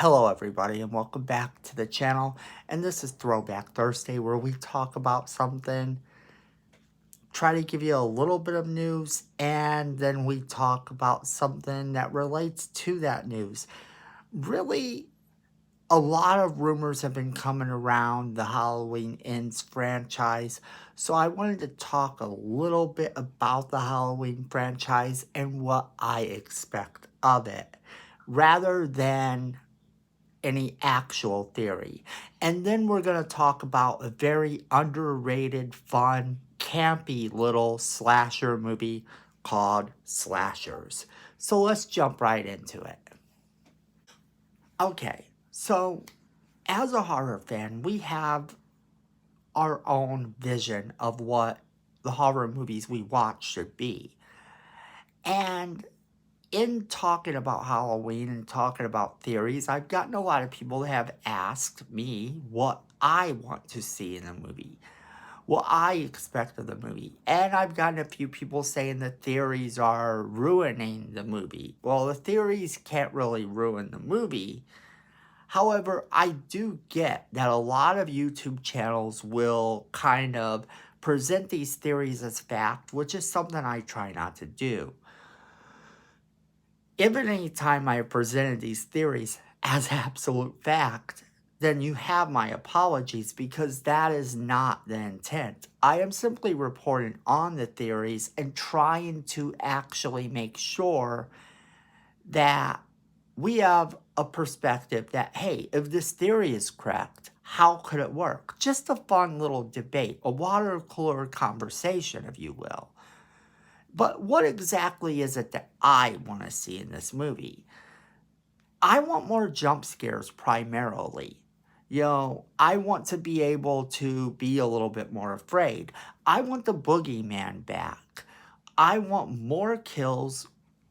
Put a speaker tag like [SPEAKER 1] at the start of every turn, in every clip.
[SPEAKER 1] Hello everybody and welcome back to the channel, and this is Throwback Thursday where we talk about something, try to give you a little bit of news, and then we talk about something that relates to that news. Really, a lot of rumors have been coming around the Halloween Ends franchise, so I wanted to talk a little bit about the Halloween franchise and what I expect of it, rather than any actual theory. And then we're going to talk about a very underrated, fun, campy little slasher movie called Slashers. So let's jump right into it. Okay, so as a horror fan, we have our own vision of what the horror movies we watch should be. And in talking about Halloween and talking about theories, I've gotten a lot of people that have asked me what I want to see in the movie, what I expect of the movie. And I've gotten a few people saying the theories are ruining the movie. Well, the theories can't really ruin the movie. However, I do get that a lot of YouTube channels will kind of present these theories as fact, which is something I try not to do. If at any time I have presented these theories as absolute fact, then you have my apologies, because that is not the intent. I am simply reporting on the theories and trying to actually make sure that we have a perspective that, hey, if this theory is correct, how could it work? Just a fun little debate, a water cooler conversation, if you will. But what exactly is it that I want to see in this movie? I want more jump scares primarily. I want to be able to be a little bit more afraid. I want the boogeyman back. I want more kills,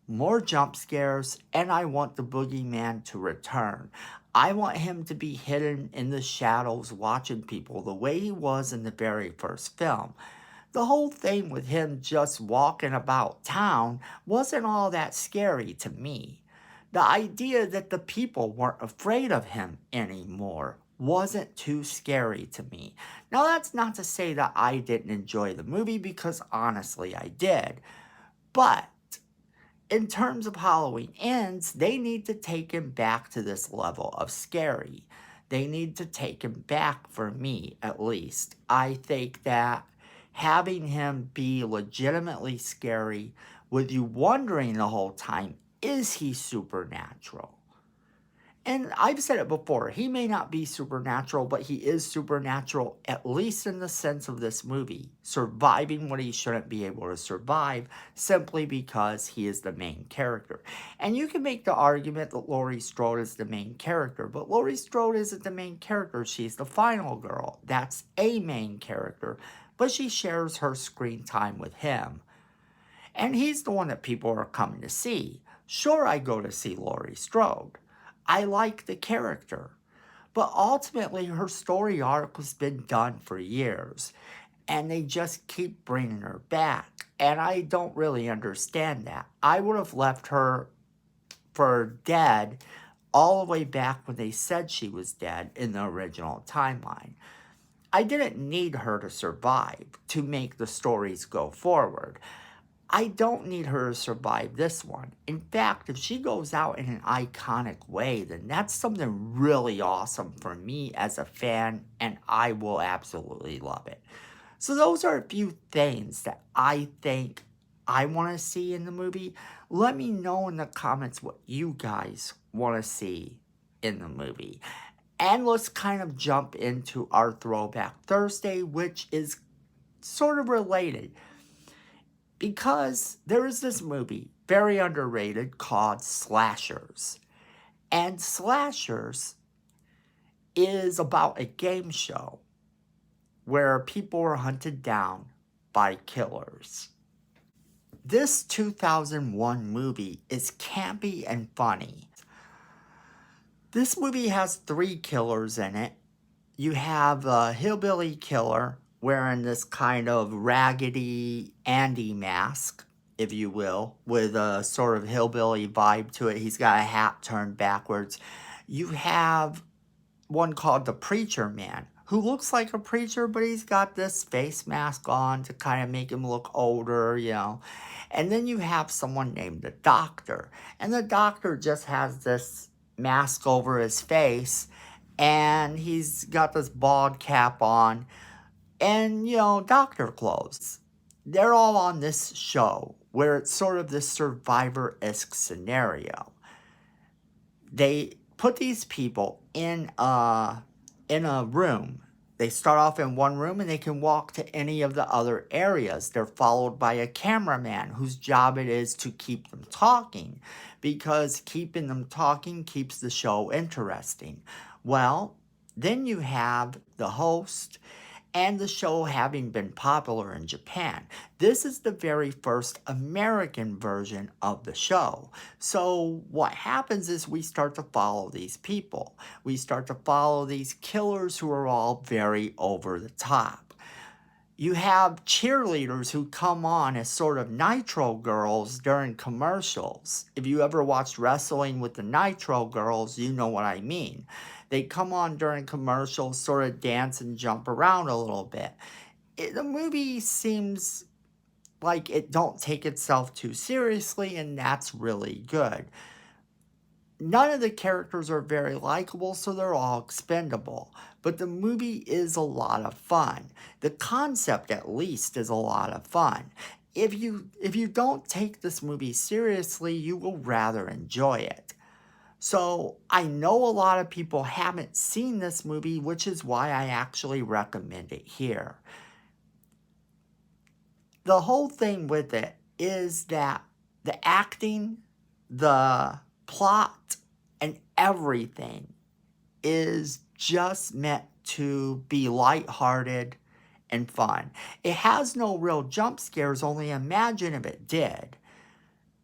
[SPEAKER 1] more jump scares, and I want the boogeyman to return. I want him to be hidden in the shadows watching people the way he was in the very first film. The whole thing with him just walking about town wasn't all that scary to me. The idea that the people weren't afraid of him anymore wasn't too scary to me. Now, that's not to say that I didn't enjoy the movie, because honestly I did. But in terms of Halloween Ends, they need to take him back to this level of scary. They need to take him back, for me at least. I think that having him be legitimately scary, with you wondering the whole time, is he supernatural? And I've said it before, he may not be supernatural, but he is supernatural, at least in the sense of this movie, surviving what he shouldn't be able to survive simply because he is the main character. And you can make the argument that Laurie Strode is the main character, but Laurie Strode isn't the main character. She's the final girl. That's a main character, but she shares her screen time with him. And he's the one that people are coming to see. Sure, I go to see Laurie Strode. I like the character. But ultimately, her story arc has been done for years, and they just keep bringing her back. And I don't really understand that. I would have left her for dead all the way back when they said she was dead in the original timeline. I didn't need her to survive to make the stories go forward. I don't need her to survive this one. In fact, if she goes out in an iconic way, then that's something really awesome for me as a fan, and I will absolutely love it. So those are a few things that I think I want to see in the movie. Let me know in the comments what you guys want to see in the movie. And let's kind of jump into our Throwback Thursday, which is sort of related, because there is this movie, very underrated, called Slashers. And Slashers is about a game show where people are hunted down by killers. This 2001 movie is campy and funny. This movie has 3 killers in it. You have a hillbilly killer wearing this kind of raggedy Andy mask, if you will, with a sort of hillbilly vibe to it. He's got a hat turned backwards. You have one called the Preacher Man, who looks like a preacher, but he's got this face mask on to kind of make him look older, you know. And then you have someone named the Doctor, and the Doctor just has this mask over his face, and he's got this bald cap on, and, you know, doctor clothes. They're all on this show where it's sort of this Survivor-esque scenario. They put these people in a room. They start off in one room and they can walk to any of the other areas. They're followed by a cameraman whose job it is to keep them talking, because keeping them talking keeps the show interesting. Well, then you have the host, and the show having been popular in Japan. This is the very first American version of the show. So what happens is we start to follow these people. We start to follow these killers who are all very over the top. You have cheerleaders who come on as sort of Nitro girls during commercials. If you ever watched wrestling with the Nitro girls, you know what I mean. They come on during commercials, sort of dance and jump around a little bit. The movie seems like it don't take itself too seriously, and that's really good. None of the characters are very likable, so they're all expendable. But the movie is a lot of fun. The concept, at least, is a lot of fun. If you don't take this movie seriously, you will rather enjoy it. So I know a lot of people haven't seen this movie, which is why I actually recommend it here. The whole thing with it is that the acting, the plot, and everything is just meant to be lighthearted and fun. It has no real jump scares, only imagine if it did.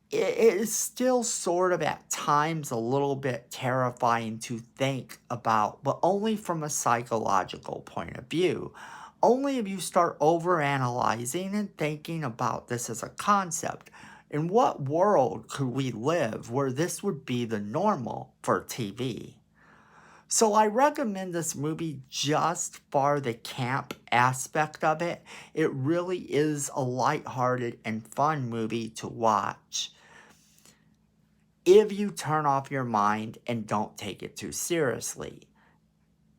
[SPEAKER 1] It is still sort of at times a little bit terrifying to think about, but only from a psychological point of view. Only if you start overanalyzing and thinking about this as a concept. In what world could we live where this would be the normal for TV? So I recommend this movie just for the camp aspect of it. It really is a lighthearted and fun movie to watch, if you turn off your mind and don't take it too seriously.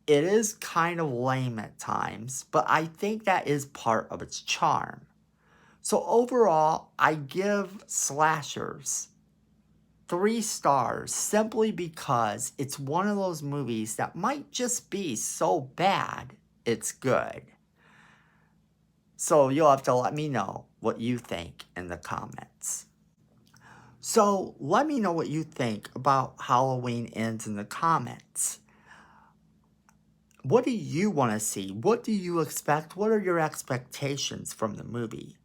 [SPEAKER 1] It is kind of lame at times, but I think that is part of its charm. So overall, I give Slashers 3 stars simply because it's one of those movies that might just be so bad it's good. So you'll have to let me know what you think in the comments. So let me know what you think about Halloween Ends in the comments. What do you want to see? What do you expect? What are your expectations from the movie?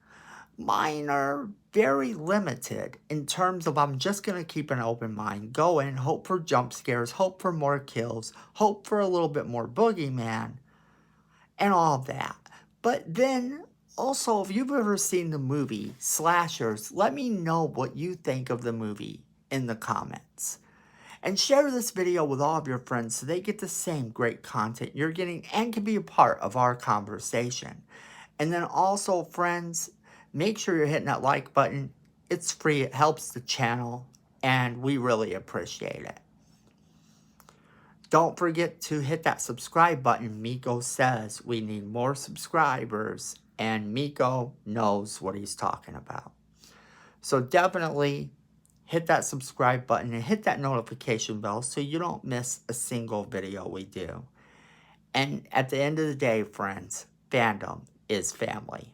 [SPEAKER 1] Mine are very limited in terms of I'm just going to keep an open mind going, hope for jump scares, hope for more kills, hope for a little bit more boogeyman, and all of that. But then also, if you've ever seen the movie Slashers, let me know what you think of the movie in the comments. And share this video with all of your friends so they get the same great content you're getting and can be a part of our conversation. And then also, friends, make sure you're hitting that like button. It's free, it helps the channel, and we really appreciate it. Don't forget to hit that subscribe button. Miko says we need more subscribers, and Miko knows what he's talking about. So definitely hit that subscribe button and hit that notification bell so you don't miss a single video we do. And at the end of the day, friends, fandom is family.